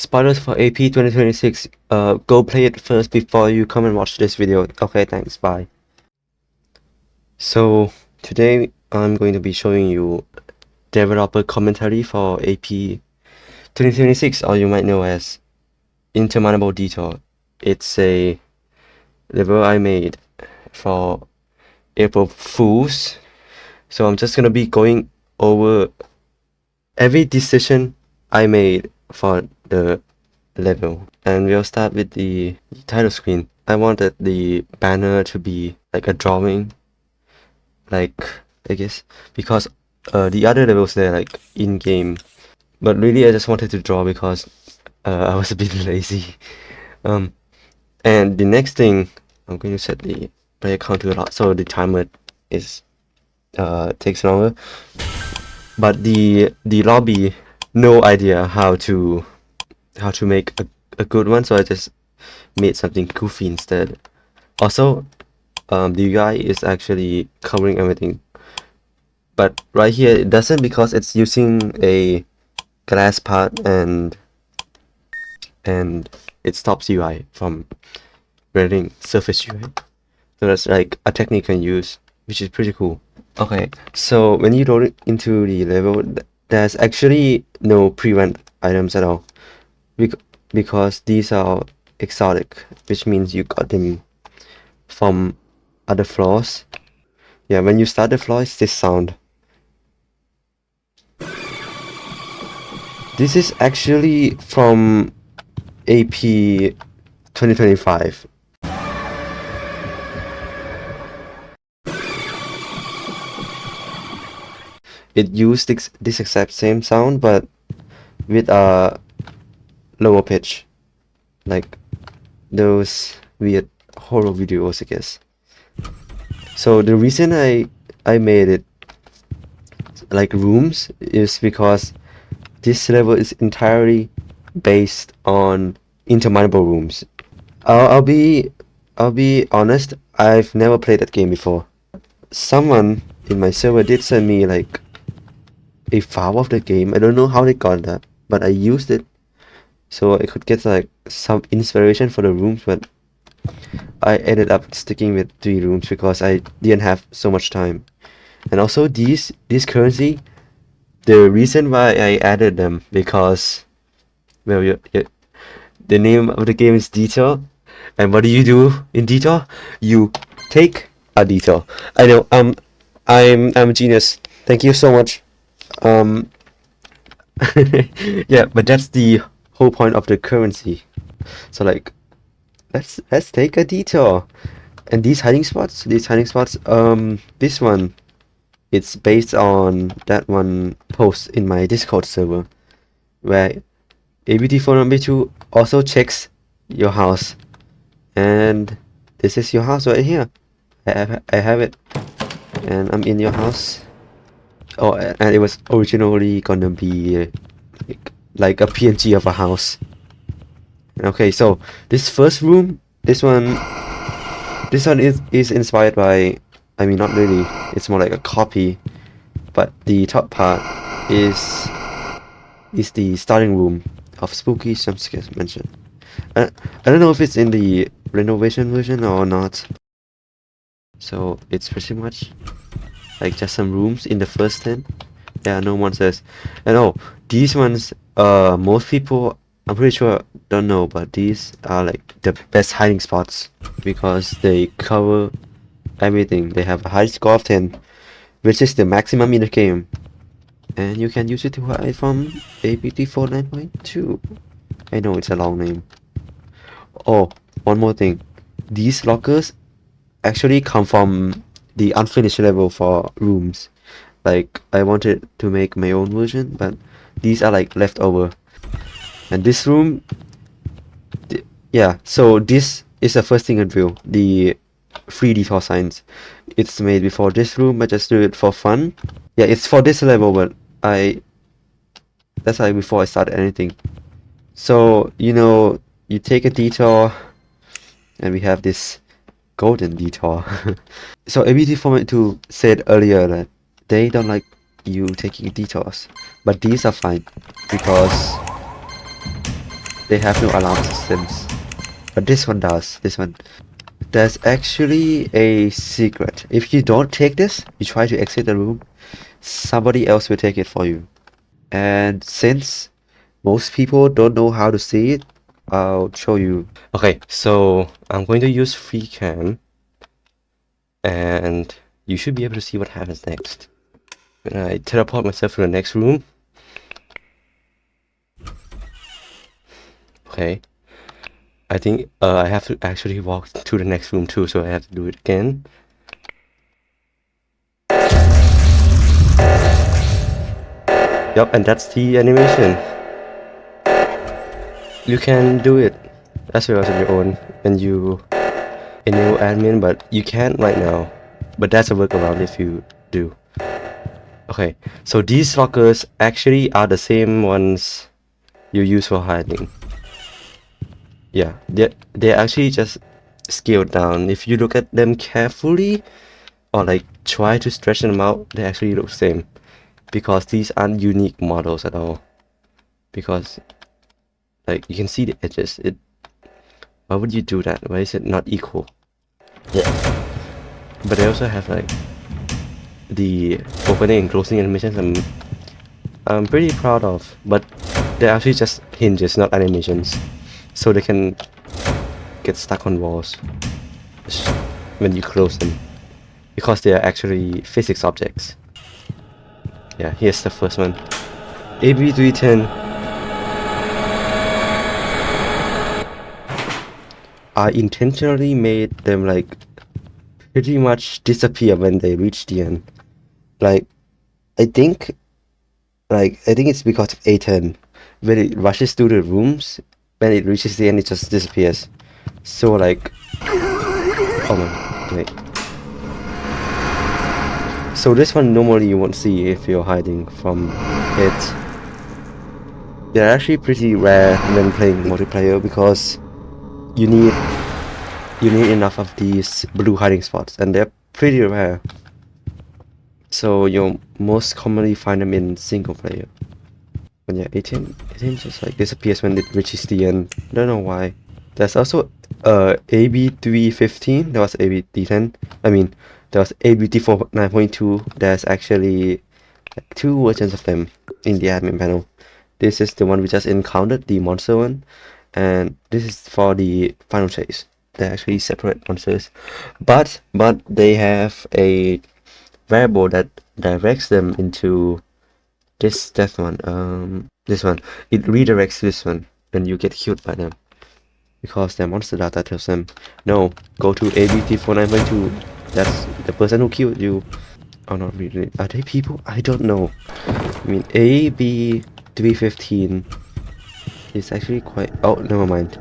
Spoilers for AP 2026. Go play it first before you come and watch this video. Okay, thanks. Bye. So today I'm going to be showing you developer commentary for AP 2026, or you might know as Interminable Detour. It's a level I made for April Fools. So I'm just gonna be going over every decision I made for the level, and we'll start with the title screen. I wanted the banner to be like a drawing, like, I guess, because the other levels they're like in-game, but really I just wanted to draw because I was a bit lazy. And the next thing, I'm going to set the player count to a lot so the timer is takes longer. But the lobby, no idea how to make a good one, so I just made something goofy instead. Also, the UI is actually covering everything, but right here it doesn't because it's using a glass part and it stops UI from rendering surface UI. So that's like a technique you can use, which is pretty cool. Okay, so when you load it into the level, there's actually no prevent items at all, because these are exotic, which means you got them from other floors. Yeah, when you start the floor, it's this sound. This is actually from AP 2025. It used this exact same sound, but with a lower pitch, like those weird horror videos, I guess. So the reason I made it like rooms is because this level is entirely based on interminable rooms. I'll be honest, I've never played that game before. Someone in my server did send me like a file of the game. I don't know how they got that, but I used it so I could get like some inspiration for the rooms, but I ended up sticking with 3 rooms because I didn't have so much time. And also this currency, the reason why I added them, because, well, the name of the game is Detour, and what do you do in Detour? You take a detour. I know, I'm a genius. Thank you so much. Yeah, but that's the whole point of the currency. So like, let's take a detour. And these hiding spots, this one, it's based on that one post in my Discord server, where ABT4 number 2 also checks your house. And this is your house right here. I have it. And I'm in your house. Oh, and it was originally gonna be like a PNG of a house. Okay, so this first room, this one is inspired by, I mean, not really, it's more like a copy, but the top part is the starting room of Spooky Jumpscares mentioned. I don't know if it's in the renovation version or not. So it's pretty much like just some rooms in the first 10. There are no monsters. And oh, these ones, most people, I'm pretty sure, don't know, but these are like the best hiding spots because they cover everything. They have a high score of 10, which is the maximum in the game. And you can use it to hide from APT4 9.2. I know it's a long name. Oh, one more thing. These lockers actually come from the unfinished level for rooms. Like, I wanted to make my own version, but these are like leftover. And this room, yeah, so this is the first thing I drew, the 3 detour signs. It's made before this room, I just do it for fun. Yeah, it's for this level, but that's like before I start anything. So, you know, you take a detour, and we have this golden detour. So ABT Format 2 said earlier that they don't like you taking detours, but these are fine because they have no alarm systems. But this one does. This one. There's actually a secret. If you don't take this, you try to exit the room, somebody else will take it for you. And since most people don't know how to see it, I'll show you. Okay, so I'm going to use free cam, and you should be able to see what happens next. When I teleport myself to the next room. Okay. I think I have to actually walk to the next room too, so I have to do it again. Yup, and that's the animation. You can do it as well as on your own when you enable admin, but you can't right now. But that's a workaround if you do. Okay, so these lockers actually are the same ones you use for hiding. Yeah, they're actually just scaled down. If you look at them carefully, or like try to stretch them out, they actually look the same. Because these aren't unique models at all. Because like you can see the edges. Why would you do that? Why is it not equal? Yeah. But they also have like the opening and closing animations I'm pretty proud of, but they're actually just hinges, not animations. So they can get stuck on walls when you close them. Because they are actually physics objects. Yeah, here's the first one. AB310. I intentionally made them like pretty much disappear when they reach the end. Like, I think it's because of A10. When it rushes through the rooms, when it reaches the end, it just disappears. So like, oh my, wait. So this one normally you won't see if you're hiding from it. They're actually pretty rare when playing multiplayer because you need enough of these blue hiding spots, and they're pretty rare. So you'll most commonly find them in single player. But yeah, 18 just like disappears when it reaches the end. Don't know why. There's also AB315. There was AB310. I mean, there was AB4 9.2. There's actually like 2 versions of them in the admin panel. This is the one we just encountered, the monster one, and this is for the final chase. They're actually separate monsters, but they have a variable that directs them into this one. This one. It redirects this one when you get killed by them, because their monster data tells them, no, go to ABT49.2. That's the person who killed you. Oh, not really. Are they people? I don't know. I mean, AB315 is actually quite... Oh, never mind.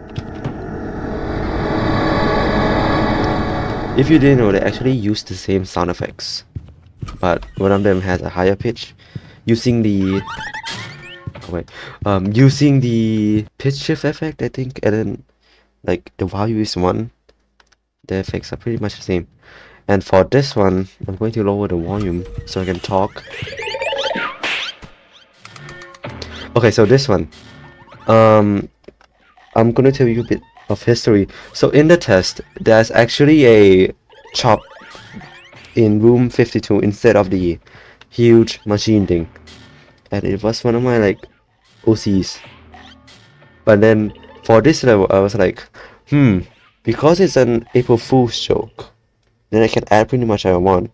If you didn't know, they actually use the same sound effects, but one of them has a higher pitch, using the using the pitch shift effect, I think, and then like the value is 1. The effects are pretty much the same. And for this one, I'm going to lower the volume so I can talk. Okay, so this one, I'm gonna tell you a bit of history. So in the test, there's actually a chop in room 52 instead of the huge machine thing, and it was one of my like OCs. But then for this level, I was like, because it's an April Fool's joke, then I can add pretty much what I want.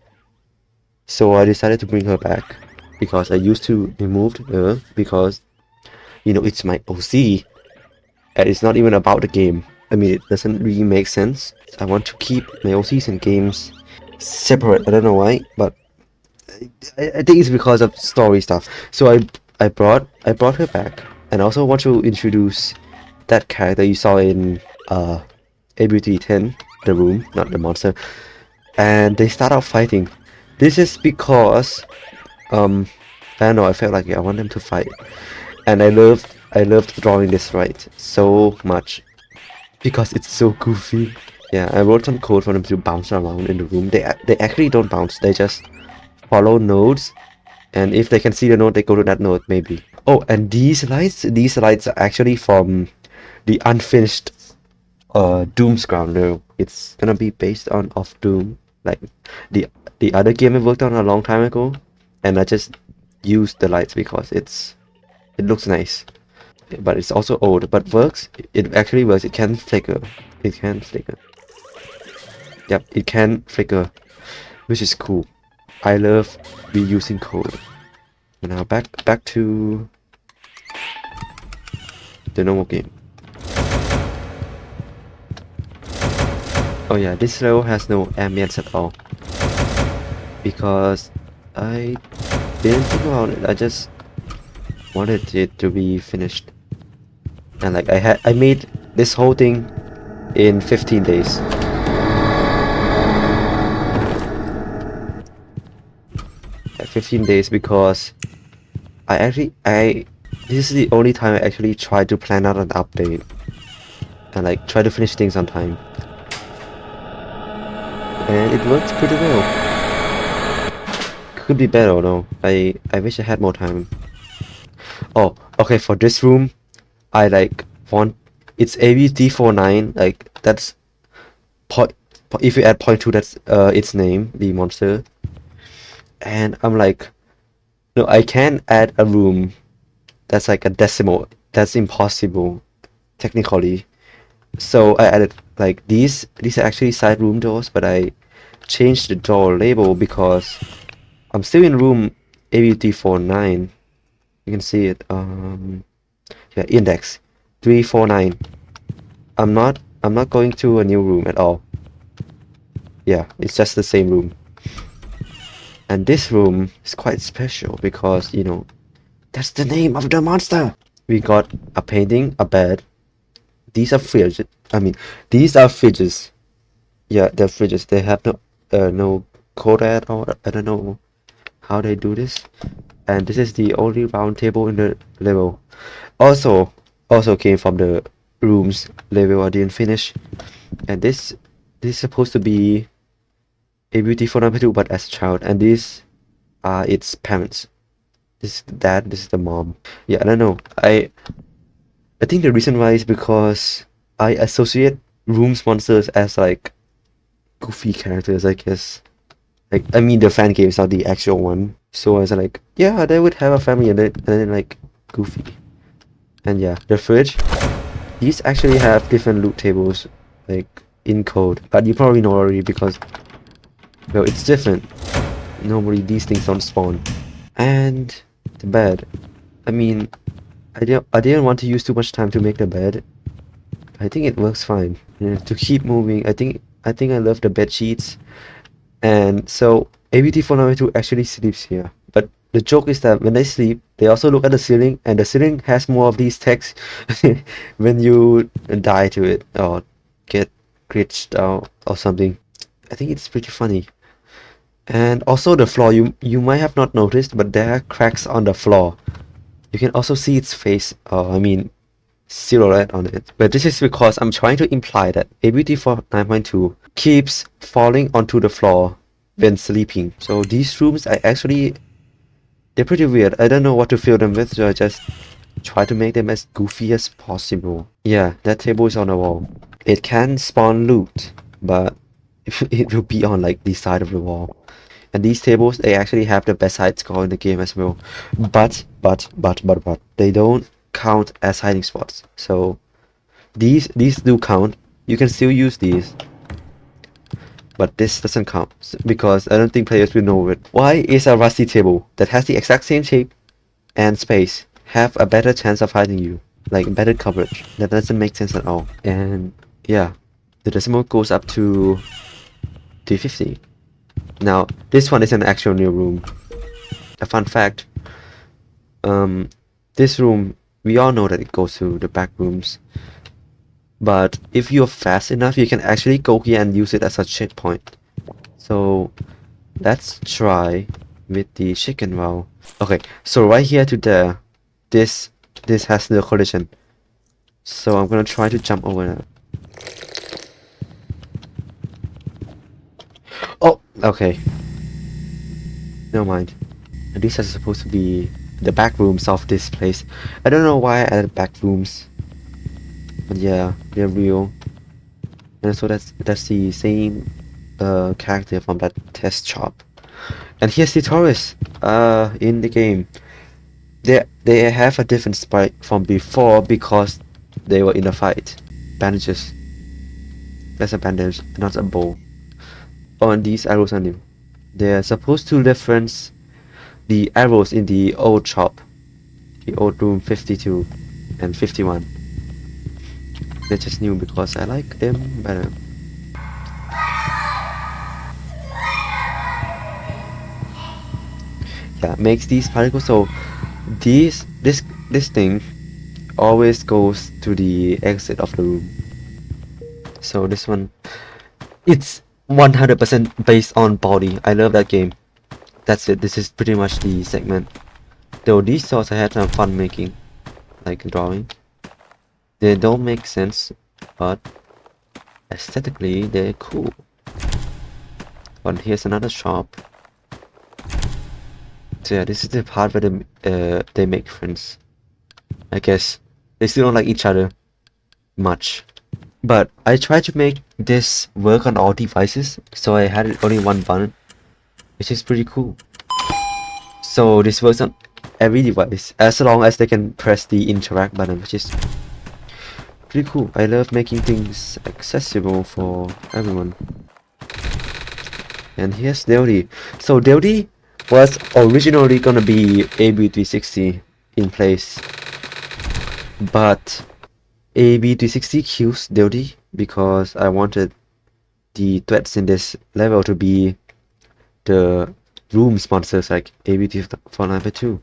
So I decided to bring her back, because I used to remove her because, you know, it's my OC, and it's not even about the game. I mean, it doesn't really make sense. I want to keep my OCs and games separate. I don't know why, but I think it's because of story stuff. So I brought her back, and I also want to introduce that character you saw in ABT10, the room, not the monster. And they start out fighting. This is because I don't know, I felt like I want them to fight. And I loved drawing this right so much, because it's so goofy. Yeah, I wrote some code for them to bounce around in the room. They actually don't bounce, they just follow nodes, and if they can see the node, they go to that node maybe. Oh, and these lights are actually from the unfinished Doom's ground. No, it's gonna be based on of Doom, like the other game I worked on a long time ago, and I just used the lights because it looks nice, but it's also old, but works. It actually works. It can flicker. It can flicker. Yep, it can flicker, which is cool. I love reusing code. Now back to the normal game. Oh yeah, this level has no ambience at all because I didn't think about it. I just wanted it to be finished, and like I made this whole thing in 15 days. Like 15 days because this is the only time I actually try to plan out an update and like try to finish things on time, and it works pretty well. Could be better though. I wish I had more time. Oh, okay, for this room I like want it's ABT49, like that's point, if you add point 2, that's its name, the monster. And I'm like, no, I can't add a room that's like a decimal. That's impossible technically. So I added like these are actually side room doors, but I changed the door label because I'm still in room ABT49. You can see it. Yeah, index 349. I'm not going to a new room at all. Yeah, it's just the same room. And this room is quite special because, you know, that's the name of the monster. We got a painting, a bed. These are fridges. I mean, these are fridges. Yeah, they're fridges. They have no code at all. I don't know how they do this. And this is the only round table in the level. Also came from the rooms level I didn't finish. And this is supposed to be a beautiful number 2, but as a child. And these are its parents. This is the dad. This is the mom. Yeah, I don't know. I think the reason why is because I associate rooms monsters as like goofy characters, I guess. Like, I mean, the fan games are the actual one. So I was like, yeah, they would have a family and then like goofy. And yeah, the fridge. These actually have different loot tables, like in code, but you probably know already because, well, it's different. Normally these things don't spawn. And the bed. I mean, I didn't want to use too much time to make the bed. I think it works fine. Yeah, to keep moving, I think I love the bed sheets. And so ABT492 actually sleeps here. But the joke is that when they sleep, they also look at the ceiling, and the ceiling has more of these texts when you die to it or get glitched out or something. I think it's pretty funny. And also the floor, you might have not noticed, but there are cracks on the floor. You can also see its face, I mean, silhouette on it. But this is because I'm trying to imply that ABT4 9.2 keeps falling onto the floor when sleeping. So these rooms they're pretty weird. I don't know what to fill them with, so I just try to make them as goofy as possible. Yeah, that table is on the wall. It can spawn loot, but it will be on like the side of the wall. And these tables, they actually have the best hide score in the game as well. But they don't count as hiding spots. So these do count. You can still use these. But this doesn't count because I don't think players will know it. Why is a rusty table that has the exact same shape and space have a better chance of hiding you? Like better coverage. That doesn't make sense at all. And yeah, the decimal goes up to 350. Now, this one is an actual new room. A fun fact, this room, we all know that it goes to the back rooms. But if you're fast enough, you can actually go here and use it as a checkpoint. So, let's try with the chicken roll. Okay, so right here to there, this has no collision. So I'm gonna try to jump over that. Oh, okay. Never mind. And these are supposed to be the back rooms of this place. I don't know why I added back rooms. But yeah, they're real. And so that's the same character from that test shop. And here's the tourist in the game. They have a different sprite from before because they were in a fight. Bandages. That's a bandage, not a bow. Oh, and these arrows are new. They're supposed to reference the arrows in the old shop. The old room 52 and 51. They're just new because I like them better. Yeah, makes these particles so this thing always goes to the exit of the room. So this one, it's 100% based on body. I love that game. That's it. This is pretty much the segment. Though these sorts I had some fun making, like drawing. They don't make sense, but aesthetically they're cool. But here's another shop. So yeah, this is the part where they make friends. I guess they still don't like each other much. But I tried to make this work on all devices, so I had only one button, which is pretty cool. So this works on every device, as long as they can press the interact button, which is pretty cool. I love making things accessible for everyone. And here's Delty. So Delty was originally gonna be AB360 in place, but AB360 kills Delty because I wanted the threats in this level to be the room sponsors like AB349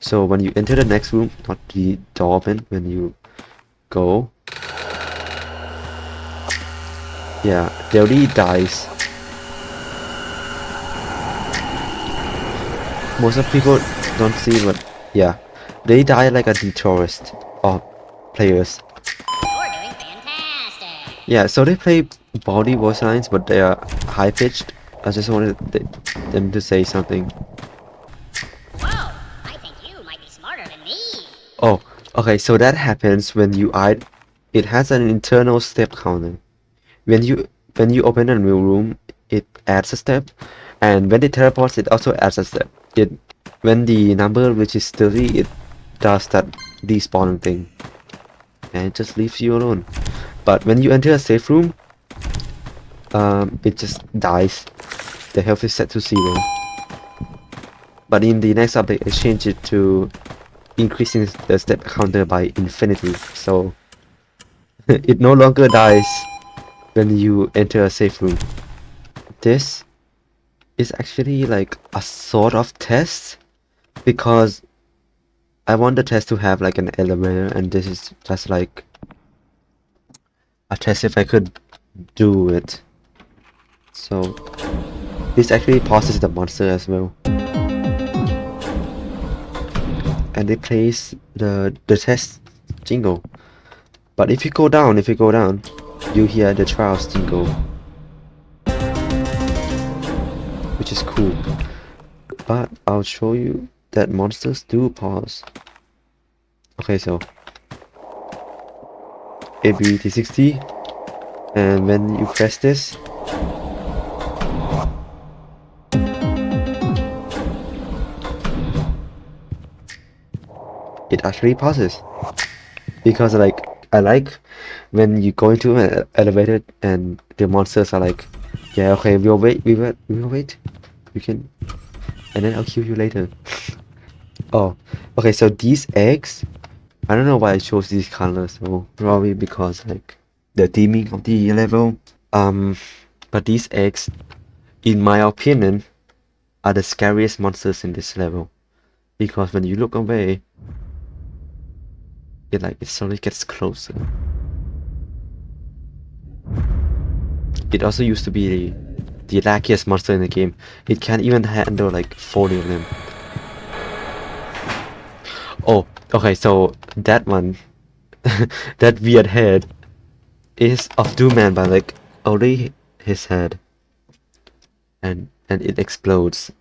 So when you enter the next room, not the door open, when you go, yeah, Delty dies. Most of people don't see it, but yeah, they die like a Detourist or players. You're doing fantastic. Yeah, so they play body voice lines, but they are high pitched. I just wanted them to say something. Whoa, I think you might be smarter than me. Oh, okay, so that happens when you add. It has an internal step counter. When you open a new room, it adds a step, and when it teleports, it also adds a step. When the number reaches 30, it does that despawn thing, and it just leaves you alone. But when you enter a safe room, it just dies. The health is set to 0. But in the next update, I changed it to increasing the step counter by infinity, so it no longer dies when you enter a safe room. This is actually like a sort of test because I want the test to have like an elevator, and this is just like a test if I could do it. So this actually pauses the monster as well, and it plays the test jingle. But if you go down, you hear the trials jingle, which is cool. But I'll show you that monsters do pause. Okay, so AB360, and when you press this, it actually pauses. Because I like when you go into an elevator and the monsters are like, yeah, okay, we'll wait, you can, and then I'll kill you later. Oh, okay, so these eggs, I don't know why I chose these colors, so probably because like the theming of the level. But these eggs, in my opinion, are the scariest monsters in this level, because when you look away, it slowly gets closer. It also used to be the lackiest monster in the game. It can't even handle like 40 of them. Oh, okay, so that one, that weird head, is of Doom-Man, but like only his head, and it explodes.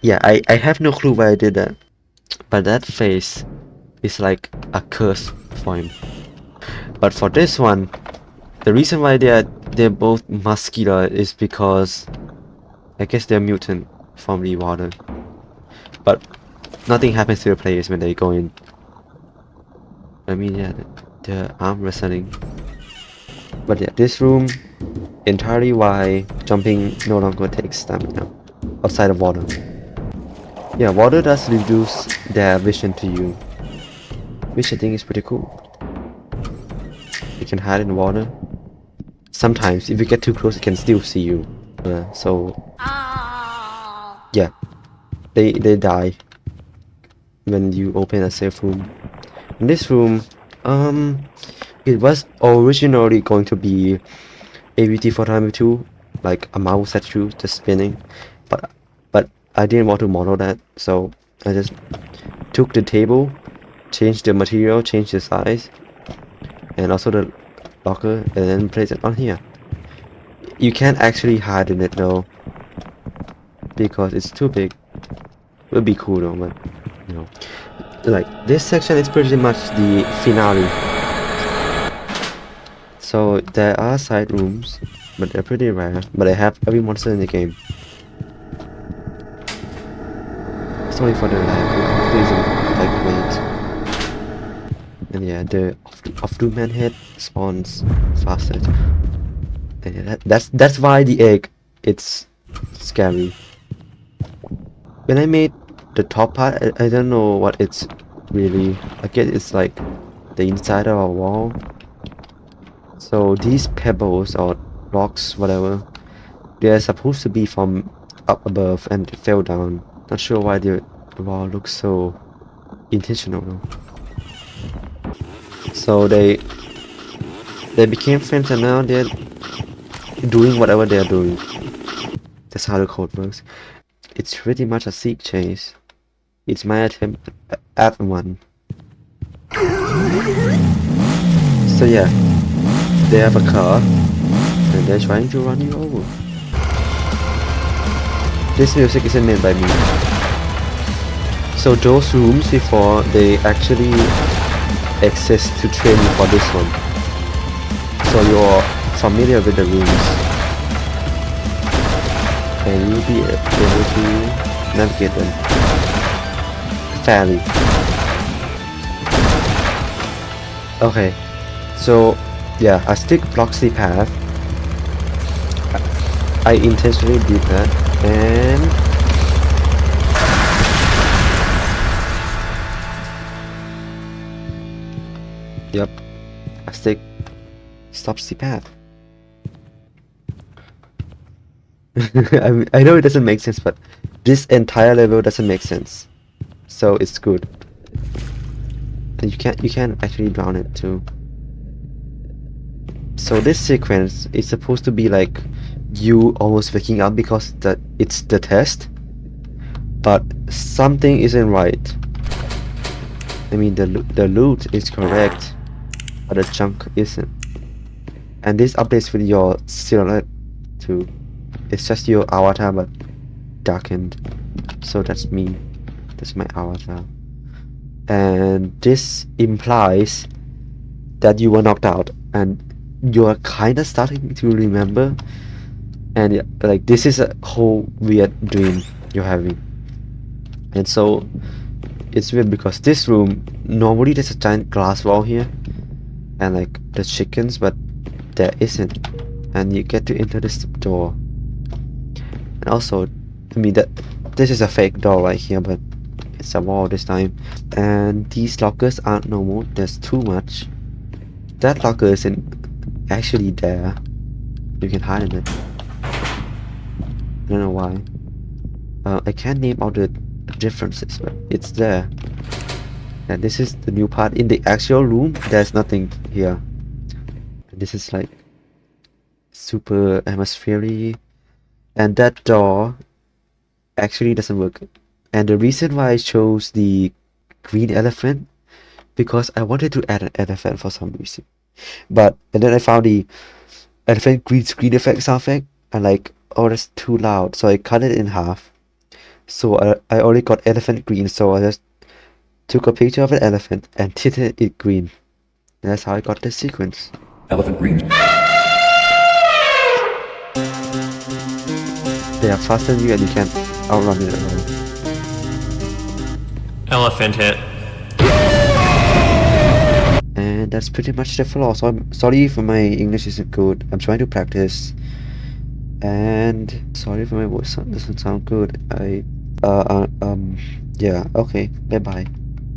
Yeah, I have no clue why I did that. But that face is like a curse for him. But for this one, the reason why they're both muscular is because I guess they're mutant from the water. But nothing happens to the players when they go in. I mean, yeah, the arm wrestling. But yeah, this room entirely why jumping no longer takes stamina outside of water. Yeah, water does reduce their vision to you, which I think is pretty cool. You can hide in water. Sometimes, if you get too close, it can still see you. So Oh. yeah, they die when you open a safe room. In this room, it was originally going to be AVT for time 2, like a mouse statue just spinning, but I didn't want to model that, so I just took the table, changed the material, changed the size, and also the locker, and then placed it on here. You can't actually hide in it though, because it's too big. It would be cool though, but you know, like this section is pretty much the finale. So there are side rooms, but they're pretty rare. But I have every monster in the game. It's only for the lab, please like wait. And yeah, the of Doom Man head spawns faster. And yeah, that's why the egg it's scary. When I made the top part, I don't know what it's really. I guess it's like the inside of a wall. So these pebbles or rocks, whatever, they're supposed to be from up above and they fell down. Not sure why the wall looks so intentional though. So they became friends and now they're doing whatever they're doing. That's how the code works. It's pretty much a seek chase. It's my attempt at one. So yeah, they have a car and they're trying to run you over. This music isn't made by me. So those rooms before, they actually exist to train you for this one. So you're familiar with the rooms. And you'll be able to navigate them fairly. Okay, so yeah, a stick blocks the path. I intentionally did that, and yep, a stick stops the path. I know it doesn't make sense, but this entire level doesn't make sense, so it's good. And you can actually drown it too. So this sequence is supposed to be like you almost waking up because it's the test, but something isn't right. I mean the loot is correct, but the junk isn't. And this updates with your silhouette too. It's just your avatar but darkened. So that's me. That's my avatar. And this implies that you were knocked out and you're kinda starting to remember. And yeah, like this is a whole weird dream you're having. And so it's weird because this room, normally there's a giant glass wall here and like the chickens, but there isn't. And you get to enter this door. And also, I mean that this is a fake door right here, but it's a wall this time. And these lockers aren't normal, there's too much. That locker isn't actually there. You can hide in it. I don't know why. I can't name all the differences, but it's there. And this is the new part. In the actual room, there's nothing here. And this is like super atmospheric. And that door actually doesn't work. And the reason why I chose the green elephant, because I wanted to add an elephant for some reason. And then I found the elephant green screen effect sound effect. And like, oh, that's too loud. So I cut it in half. So I only got elephant green, so I just took a picture of an elephant and tinted it green. That's how I got the sequence. Elephant green. They are faster than you and you can't outrun it at all. Elephant hit. And that's pretty much the flaw. So I'm sorry if my English isn't good. I'm trying to practice. And sorry if my voice doesn't sound good. Yeah, okay. Bye bye.